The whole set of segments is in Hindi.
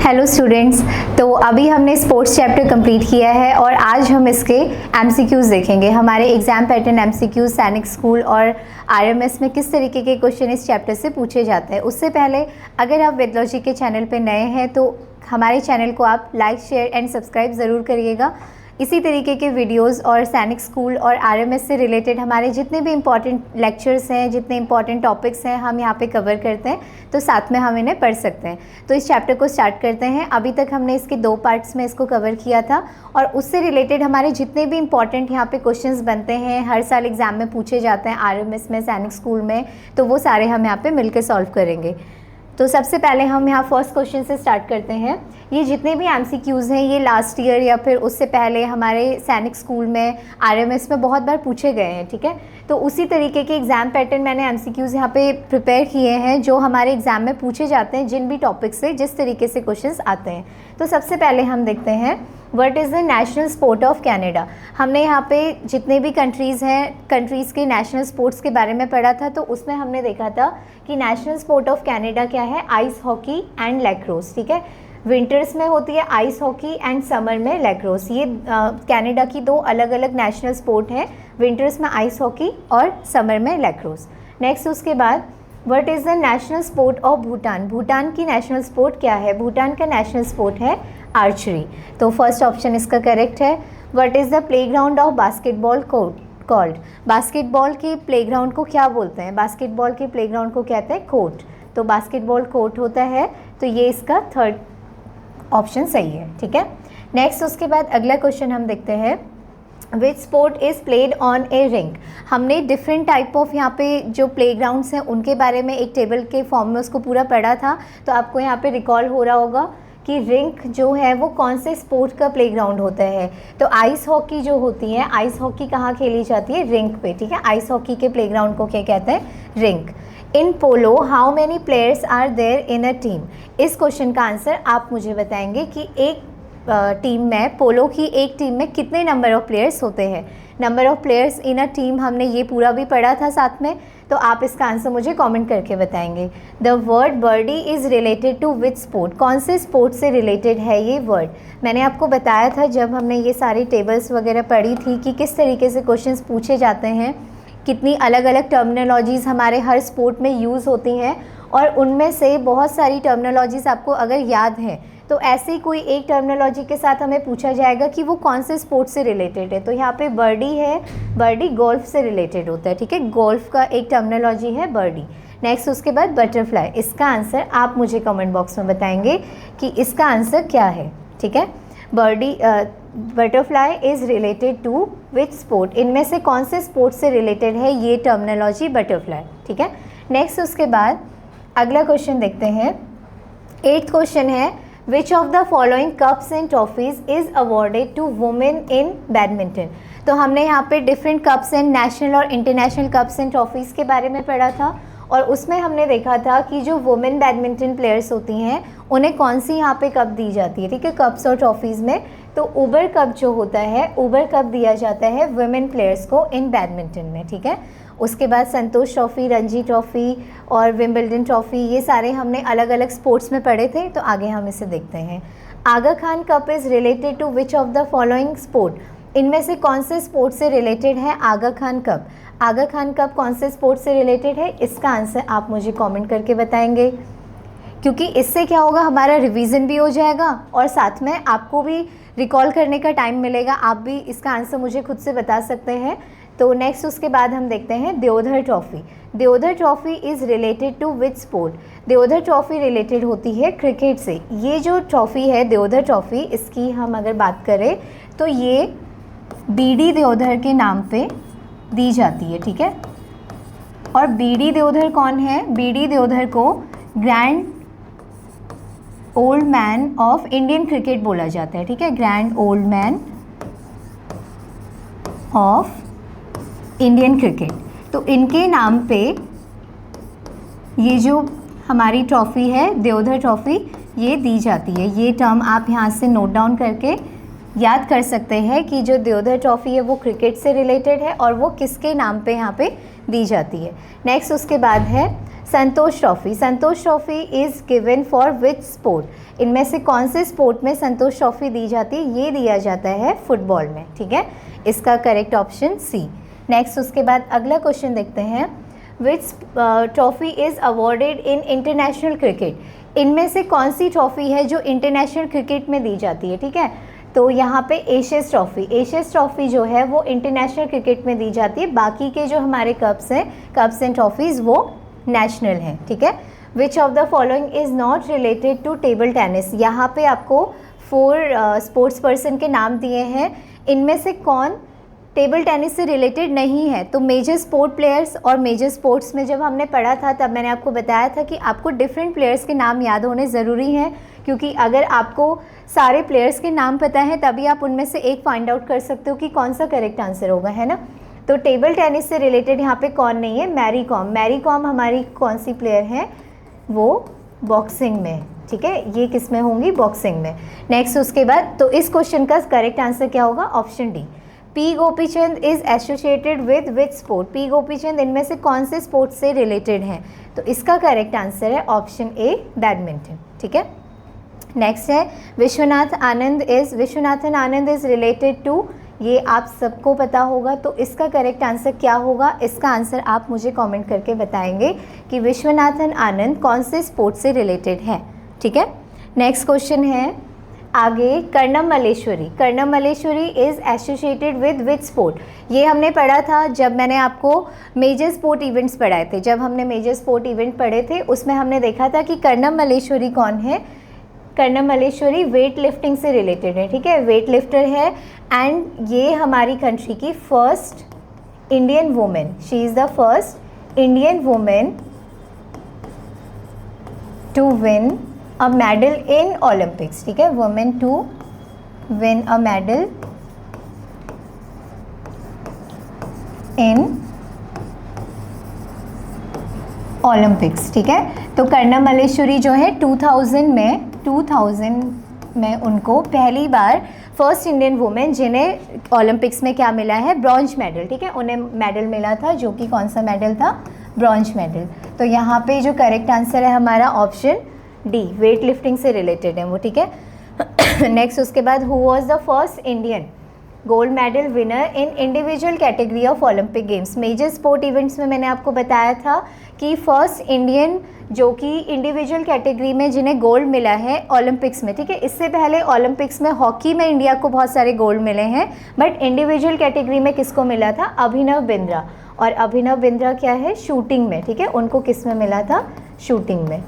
Hello students. तो अभी हमने स्पोर्ट्स चैप्टर कंप्लीट किया है और आज हम इसके एमसीक्यूज़ देखेंगे। हमारे एग्जाम पैटर्न एमसीक्यूज़ सैनिक स्कूल और आरएमएस में किस तरीके के क्वेश्चन इस चैप्टर से पूछे जाते हैं। उससे पहले अगर आप वेदलॉजी के चैनल पे नए हैं तो हमारे चैनल को आप लाइक शेयर एंड सब्सक्राइब ज़रूर करिएगा। इसी तरीके के वीडियोस और सैनिक स्कूल और आरएमएस से रिलेटेड हमारे जितने भी इम्पॉर्टेंट लेक्चर्स हैं, जितने इम्पॉर्टेंट टॉपिक्स हैं, हम यहाँ पे कवर करते हैं, तो साथ में हम इन्हें पढ़ सकते हैं। तो इस चैप्टर को स्टार्ट करते हैं। अभी तक हमने इसके 2 पार्ट्स में इसको कवर किया था और उससे रिलेटेड हमारे जितने भी इम्पॉर्टेंट यहाँ पे क्वेश्चंस बनते हैं, हर साल एग्जाम में पूछे जाते हैं आरएमएस में, सैनिक स्कूल में, तो वो सारे हम यहाँ पर मिलकर सॉल्व करेंगे। तो सबसे पहले हम यहाँ फर्स्ट क्वेश्चन से स्टार्ट करते हैं। ये जितने भी एमसीक्यूज़ हैं ये लास्ट ईयर या फिर उससे पहले हमारे सैनिक स्कूल में, आरएमएस में बहुत बार पूछे गए हैं, ठीक है। तो उसी तरीके के एग्ज़ाम पैटर्न मैंने एमसीक्यूज़ यहाँ पे प्रिपेयर किए हैं जो हमारे एग्ज़ाम में पूछे जाते हैं, जिन भी टॉपिक से जिस तरीके से क्वेश्चंस आते हैं। तो सबसे पहले हम देखते हैं what is the national sport of Canada. हमने यहाँ पे जितने भी कंट्रीज़ हैं, कंट्रीज़ के नेशनल स्पोर्ट्स के बारे में पढ़ा था। तो उसमें हमने देखा था कि नेशनल स्पोर्ट ऑफ कनाडा क्या है, आइस हॉकी एंड लैक्रोस, ठीक है। विंटर्स में होती है आइस हॉकी एंड समर में लैक्रोस। ये कनाडा की 2 अलग अलग नेशनल स्पोर्ट हैं, विंटर्स में आइस हॉकी और समर में लैक्रोस। नेक्स्ट उसके बाद what is the national sport of Bhutan. Bhutan की नेशनल स्पोर्ट क्या है? भूटान का नेशनल स्पोर्ट है आर्चरी। तो फर्स्ट ऑप्शन इसका करेक्ट है। What is the playground of basketball court called. Basketball के प्लेग्राउंड को क्या बोलते हैं? बास्केटबॉल के प्लेग्राउंड को कहते हैं कोर्ट। तो बास्केटबॉल कोर्ट होता है, तो ये इसका थर्ड ऑप्शन सही है, ठीक है। नेक्स्ट उसके बाद अगला क्वेश्चन हम देखते हैं विच sport is played on A rink. हमने डिफरेंट टाइप ऑफ यहाँ पे जो प्लेग्राउंड्स हैं उनके बारे में एक टेबल के फॉर्म में उसको पूरा पढ़ा था। तो आपको यहाँ पे रिकॉल हो रहा होगा कि रिंक जो है वो कौन से स्पोर्ट का प्लेग्राउंड होता है। तो आइस हॉकी जो होती है, आइस हॉकी कहाँ खेली जाती है? रिंक पे, ठीक है। आइस हॉकी के प्लेग्राउंड को क्या कहते हैं? Rink. In polo how many players are there in a team. इस क्वेश्चन का आंसर आप मुझे बताएंगे कि एक टीम में, पोलो की एक टीम में कितने नंबर ऑफ़ प्लेयर्स होते हैं। Number of players in a team हमने ये पूरा भी पढ़ा था साथ में। तो आप इसका आंसर मुझे कमेंट करके बताएंगे। The word birdie is related to which sport. कौन से स्पोर्ट से रिलेटेड है ये वर्ड? मैंने आपको बताया था जब हमने ये सारी टेबल्स वगैरह पढ़ी थी कि किस तरीके से क्वेश्चंस पूछे जाते हैं, कितनी अलग अलग टर्मिनोलॉजीज़ हमारे हर स्पोर्ट में यूज़ होती हैं और उनमें से बहुत सारी टर्मिनोलॉजीज़ आपको अगर याद हैं तो ऐसे कोई एक टर्मिनोलॉजी के साथ हमें पूछा जाएगा कि वो कौन से स्पोर्ट से रिलेटेड है। तो यहाँ पे बर्डी है, बर्डी गोल्फ से रिलेटेड होता है, ठीक है। गोल्फ का एक टर्मिनोलॉजी है बर्डी। नेक्स्ट उसके बाद बटरफ्लाई। इसका आंसर आप मुझे कमेंट बॉक्स में बताएंगे कि इसका आंसर क्या है, ठीक है। Birdie butterfly is related to which sport. इनमें से कौन से स्पोर्ट से रिलेटेड है ये टर्मिनोलॉजी बटरफ्लाई, ठीक है। नेक्स्ट उसके बाद अगला क्वेश्चन देखते हैं। 8th क्वेश्चन है which of the following cups and trophies is awarded to women in badminton. तो हमने यहाँ पे डिफरेंट कप्स एंड नेशनल और इंटरनेशनल कप्स एंड ट्रॉफीज़ के बारे में पढ़ा था और उसमें हमने देखा था कि जो वुमेन बैडमिंटन प्लेयर्स होती हैं उन्हें कौन सी यहाँ पे कप दी जाती है, ठीक है, कप्स और ट्रॉफीज़ में। तो उबर कप जो होता है, उबर कप दिया जाता है वुमेन प्लेयर्स को इन बैडमिंटन में, ठीक है। उसके बाद संतोष ट्रॉफ़ी, रणजी ट्रॉफ़ी और विंबलडन ट्रॉफ़ी, ये सारे हमने अलग अलग स्पोर्ट्स में पढ़े थे। तो आगे हम इसे देखते हैं। Aga Khan cup is related to which of the following sport. इनमें से कौन से स्पोर्ट से रिलेटेड है आगा खान कप? आगा खान कप कौन से स्पोर्ट से रिलेटेड है? इसका आंसर आप मुझे कमेंट करके बताएंगे, क्योंकि इससे क्या होगा, हमारा रिवीजन भी हो जाएगा और साथ में आपको भी रिकॉल करने का टाइम मिलेगा। आप भी इसका आंसर मुझे खुद से बता सकते हैं। तो नेक्स्ट उसके बाद हम देखते हैं Deodhar trophy. Deodhar trophy is related to which sport. Deodhar trophy related होती है क्रिकेट से। ये जो ट्रॉफ़ी है देवधर ट्रॉफ़ी, इसकी हम अगर बात करें तो ये बीडी देवधर के नाम पे दी जाती है, ठीक है। और बीडी देवधर कौन है? बीडी देवधर को grand old man of Indian cricket बोला जाता है, ठीक है। Grand old man of Indian cricket. तो इनके नाम पे ये जो हमारी ट्रॉफ़ी है देवधर ट्रॉफ़ी, ये दी जाती है। ये टर्म आप यहाँ से नोट डाउन करके याद कर सकते हैं कि जो देवधर ट्रॉफी है वो क्रिकेट से रिलेटेड है और वो किसके नाम पे यहाँ पे दी जाती है। नेक्स्ट उसके बाद है Santosh trophy. Santosh trophy is given for which sport, इनमें से कौन से स्पोर्ट में संतोष ट्रॉफी दी जाती है? ये दिया जाता है फुटबॉल में, ठीक है, इसका करेक्ट ऑप्शन सी। नेक्स्ट उसके बाद अगला क्वेश्चन देखते हैं, which trophy is awarded in international cricket, इनमें से कौन सी ट्रॉफी है जो इंटरनेशनल क्रिकेट में दी जाती है, ठीक है। तो यहाँ पे एशेस ट्रॉफी, एशेस ट्रॉफी जो है वो इंटरनेशनल क्रिकेट में दी जाती है, बाकी के जो हमारे कप्स हैं, कप्स एंड ट्रॉफीज़, वो नेशनल हैं, ठीक है। Which of the following is not related to table tennis, यहाँ पे आपको 4 स्पोर्ट्स पर्सन के नाम दिए हैं, इनमें से कौन टेबल टेनिस से रिलेटेड नहीं है। तो मेजर स्पोर्ट प्लेयर्स और मेजर स्पोर्ट्स में जब हमने पढ़ा था तब मैंने आपको बताया था कि आपको डिफरेंट प्लेयर्स के नाम याद होने ज़रूरी हैं, क्योंकि अगर आपको सारे प्लेयर्स के नाम पता है तभी आप उनमें से एक फाइंड आउट कर सकते हो कि कौन सा करेक्ट आंसर होगा, है ना। तो टेबल टेनिस से रिलेटेड यहाँ पे कौन नहीं है? Mary com. मैरी कॉम हमारी कौन सी प्लेयर हैं? वो बॉक्सिंग में, ठीक है, ये किस में होंगी? बॉक्सिंग में। नेक्स्ट उसके बाद तो इस क्वेश्चन का करेक्ट आंसर क्या होगा? Option D. P Gopichand is associated with which sport, P Gopichand इनमें से कौन से स्पोर्ट से रिलेटेड हैं? तो इसका करेक्ट आंसर है ऑप्शन ए, बैडमिंटन, ठीक है। नेक्स्ट है Viswanathan Anand is related to, ये आप सबको पता होगा, तो इसका करेक्ट आंसर क्या होगा? इसका आंसर आप मुझे कमेंट करके बताएंगे कि विश्वनाथन आनंद कौन से स्पोर्ट से रिलेटेड है, ठीक है। नेक्स्ट क्वेश्चन है आगे, Karnam Malleswari. Karnam Malleswari is associated with which sport, ये हमने पढ़ा था जब मैंने आपको मेजर स्पोर्ट इवेंट्स पढ़ाए थे। जब हमने मेजर स्पोर्ट इवेंट पढ़े थे उसमें हमने देखा था कि कर्णम मल्लेश्वरी कौन है? कर्णम मल्लेश्वरी वेट लिफ्टिंग से रिलेटेड है, ठीक है, वेट लिफ्टर है, एंड ये हमारी कंट्री की first Indian women, she is the first Indian women to win a medal in Olympics, ठीक है, women to win a medal in Olympics, ठीक है। तो कर्णम मल्लेश्वरी जो है 2000 में उनको पहली बार फर्स्ट इंडियन वुमेन जिन्हें ओलंपिक्स में क्या मिला है? ब्रॉन्ज मेडल, ठीक है, उन्हें मेडल मिला था, जो कि कौन सा मेडल था? Bronze medal. तो यहाँ पे जो करेक्ट आंसर है हमारा ऑप्शन डी, वेट लिफ्टिंग से रिलेटेड है वो, ठीक है। नेक्स्ट उसके बाद, who was the first Indian gold medal winner in individual category of Olympic games. Major sport events में मैंने आपको बताया था कि फर्स्ट इंडियन जो कि इंडिविजुअल कैटेगरी में जिन्हें गोल्ड मिला है ओलंपिक्स में, ठीक है। इससे पहले ओलंपिक्स में हॉकी में इंडिया को बहुत सारे गोल्ड मिले हैं, बट इंडिविजुअल कैटेगरी में किसको मिला था? अभिनव बिंद्रा। और अभिनव बिंद्रा क्या है? शूटिंग में, ठीक है, उनको किस में मिला था? शूटिंग में।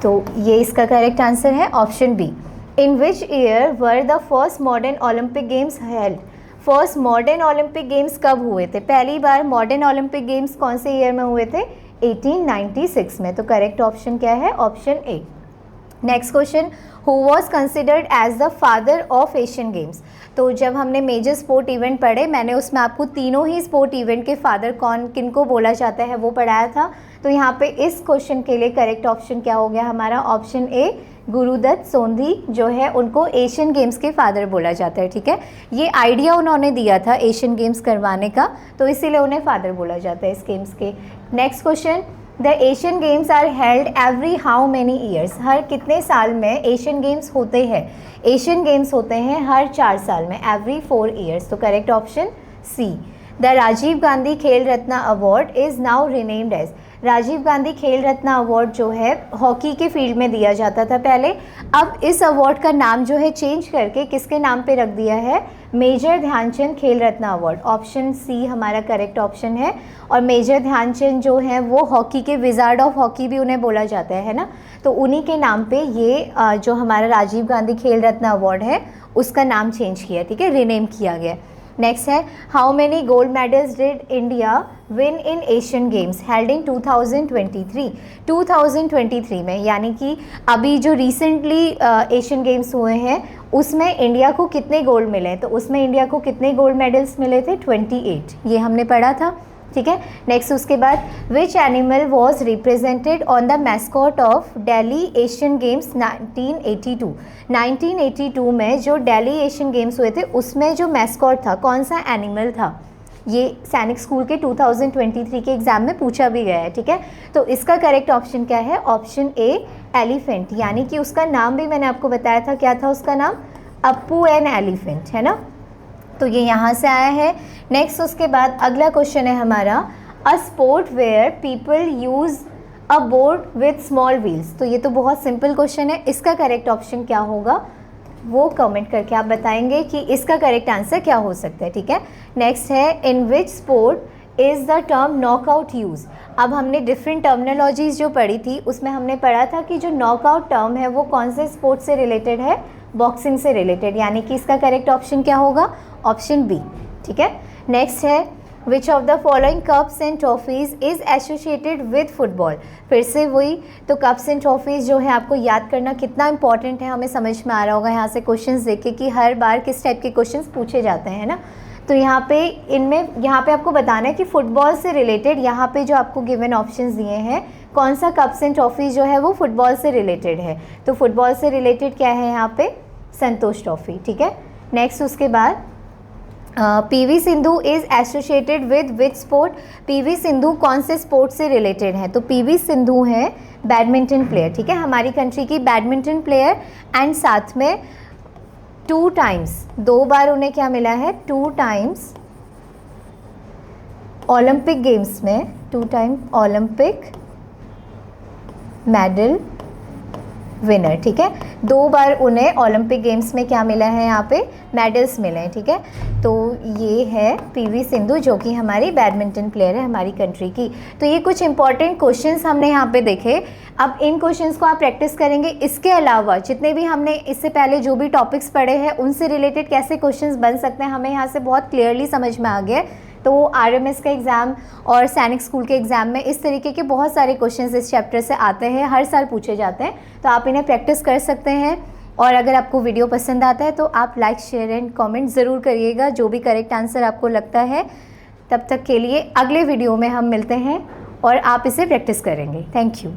तो ये इसका करेक्ट आंसर है option B. In which year were the first modern Olympic games held, first modern Olympic games कब हुए थे? पहली बार मॉडर्न ओलंपिक गेम्स कौन से ईयर में हुए थे? 1896 में। तो करेक्ट ऑप्शन क्या है? Option A. Next question, who was considered as the father of Asian games. तो जब हमने मेजर स्पोर्ट इवेंट पढ़े, मैंने उसमें आपको तीनों ही स्पोर्ट इवेंट के फादर कौन किनको बोला जाता है वो पढ़ाया था। तो यहाँ पे इस क्वेश्चन के लिए करेक्ट ऑप्शन क्या हो गया हमारा? ऑप्शन ए, गुरुदत्त सोंधी जो है उनको एशियन गेम्स के फादर बोला जाता है, ठीक है। ये आइडिया उन्होंने दिया था एशियन गेम्स करवाने का, तो इसीलिए उन्हें फादर बोला जाता है इस गेम्स के। Next question, the Asian games are held every how many years, हर कितने साल में एशियन गेम्स होते हैं? एशियन गेम्स होते हैं हर 4 साल में, एवरी 4 ईयर्स। तो correct option C. The Rajiv Gandhi Khel Ratna award is now renamed as, Rajiv Gandhi Khel Ratna award जो है हॉकी के फील्ड में दिया जाता था पहले, अब इस अवार्ड का नाम जो है चेंज करके किसके नाम पे रख दिया है? मेजर ध्यानचंद खेल रत्न अवार्ड। ऑप्शन सी हमारा करेक्ट ऑप्शन है। और मेजर ध्यानचंद जो है वो हॉकी के विजार्ड ऑफ हॉकी भी उन्हें बोला जाता है ना, तो उन्हीं के नाम पे ये जो हमारा राजीव गांधी खेल रत्न अवार्ड है उसका नाम चेंज किया, ठीक है, रिनेम किया गया। नेक्स्ट है, how many gold medals did India win in Asian games held in 2023। 2023 में, यानी कि अभी जो रिसेंटली एशियन गेम्स हुए हैं उसमें इंडिया को कितने गोल्ड मिले? तो उसमें इंडिया को कितने गोल्ड मेडल्स मिले थे? 28, ये हमने पढ़ा था। ठीक है। नेक्स्ट उसके बाद which animal was represented on the mascot of Delhi Asian games 1982। 1982 में जो दिल्ली एशियन गेम्स हुए थे उसमें जो मैस्कॉट था कौन सा एनिमल था, ये सैनिक स्कूल के 2023 के एग्जाम में पूछा भी गया है, ठीक है। तो इसका करेक्ट ऑप्शन क्या है, ऑप्शन ए एलिफेंट, यानी कि उसका नाम भी मैंने आपको बताया था, क्या था उसका नाम, अप्पू एन एलिफेंट, है ना। तो ये यहाँ से आया है। नेक्स्ट उसके बाद अगला क्वेश्चन है हमारा, a sport where people use a board with small wheels. तो ये तो बहुत सिंपल क्वेश्चन है, इसका करेक्ट ऑप्शन क्या होगा वो कमेंट करके आप बताएंगे कि इसका करेक्ट आंसर क्या हो सकता है, ठीक है। नेक्स्ट है, in which sport is the term knockout use. अब हमने डिफरेंट टर्मिनोलॉजीज़ जो पढ़ी थी उसमें हमने पढ़ा था कि जो नॉकआउट टर्म है वो कौन से स्पोर्ट से रिलेटेड है, बॉक्सिंग से रिलेटेड, यानी कि इसका करेक्ट ऑप्शन क्या होगा, ऑप्शन बी, ठीक है। नेक्स्ट है, which of the following cups and trophies is associated with football. फिर से वही, तो कप्स एंड ट्रॉफीज़ जो है आपको याद करना कितना इंपॉर्टेंट है, हमें समझ में आ रहा होगा यहाँ से क्वेश्चंस देख के कि हर बार किस टाइप के क्वेश्चंस पूछे जाते हैं ना। तो यहाँ पे इनमें यहाँ पे आपको बताना है कि फुटबॉल से रिलेटेड यहाँ पे जो आपको गिवन ऑप्शंस दिए हैं कौन सा कप्स एंड ट्रॉफीज़ जो है वो फुटबॉल से रिलेटेड है। तो फुटबॉल से रिलेटेड क्या है यहाँ पे, संतोष ट्रॉफी, ठीक है। नेक्स्ट उसके बाद PV Sindhu is associated with which sport. PV Sindhu कौन से स्पोर्ट से रिलेटेड है, तो पीवी सिंधु है बैडमिंटन प्लेयर, ठीक है, हमारी कंट्री की बैडमिंटन प्लेयर। एंड साथ में 2 टाइम्स, 2 बार उन्हें क्या मिला है, 2 टाइम्स ओलंपिक गेम्स में, 2 टाइम ओलंपिक मेडल विनर, ठीक है। 2 बार उन्हें ओलंपिक गेम्स में क्या मिला है, यहाँ पे मेडल्स मिले हैं, ठीक है। तो ये है पीवी सिंधु जो कि हमारी बैडमिंटन प्लेयर है हमारी कंट्री की। तो ये कुछ इंपॉर्टेंट क्वेश्चंस हमने यहाँ पे देखे। अब इन क्वेश्चंस को आप प्रैक्टिस करेंगे। इसके अलावा जितने भी हमने इससे पहले जो भी टॉपिक्स पढ़े हैं उनसे रिलेटेड कैसे क्वेश्चंस बन सकते हैं हमें यहाँ से बहुत क्लियरली समझ में आ गया। तो आरएमएस का एग्ज़ाम और सैनिक स्कूल के एग्ज़ाम में इस तरीके के बहुत सारे क्वेश्चंस इस चैप्टर से आते हैं, हर साल पूछे जाते हैं, तो आप इन्हें प्रैक्टिस कर सकते हैं। और अगर आपको वीडियो पसंद आता है तो आप लाइक, शेयर एंड कमेंट ज़रूर करिएगा जो भी करेक्ट आंसर आपको लगता है। तब तक के लिए अगले वीडियो में हम मिलते हैं और आप इसे प्रैक्टिस करेंगे। Thank you.